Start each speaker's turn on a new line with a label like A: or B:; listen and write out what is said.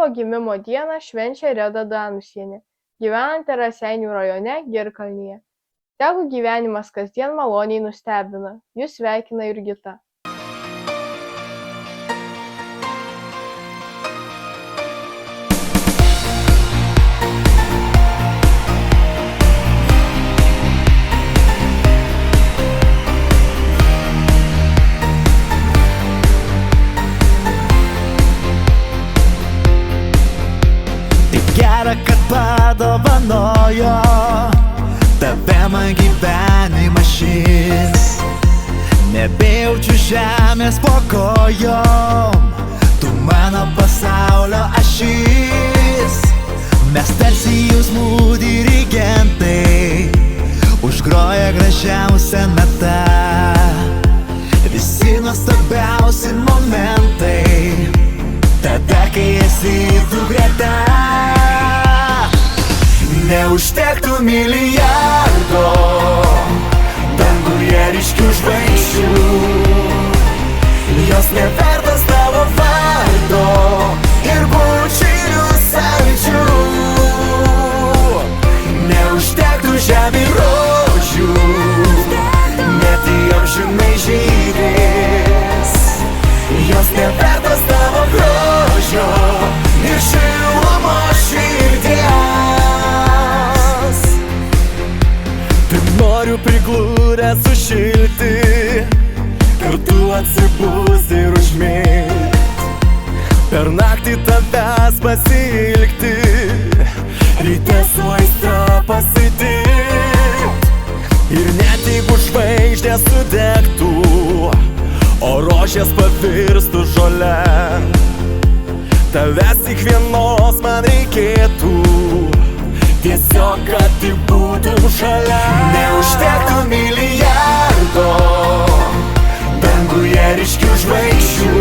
A: Savo gimimo dieną švenčia Reda Danusienė, gyvenanti Raseinių rajone Girkalnyje. Tegu gyvenimas kasdien maloniai nustebina. Jus sveikina Jurgita.
B: Gera, kad padovanojo tave man gyvenimas šis. Nebejaučiu žemės po kojom, tu mano pasaulio ašis. Mes tarsi jausmų dirigentai, užgroja gražiausią natą. Visi nuostabiausi momentai tada, kai esi tu greta. Neužtektų milijardo danguje ryškių žvaigždžių, jos nevertas tavo vardo ir bučinių saldžių. Neužtektų žemė rožių, net į amžinai žydės, jos nevertas tavo grožio ir šilumos širdies. Noriu priglūdęs sušilti, kartu atsibūsti ir užmigt, per naktį tavęs pasiilgti, ryte su aistra pasitikt. Ir net jeigu žvaigždės sudegtų, o rožės pavirstų žole, tavęs tik vienos man reikėtų, tiesiog, kad tik būtum šalia. Neužtektų milijardo danguje ryškių žvaigždžių,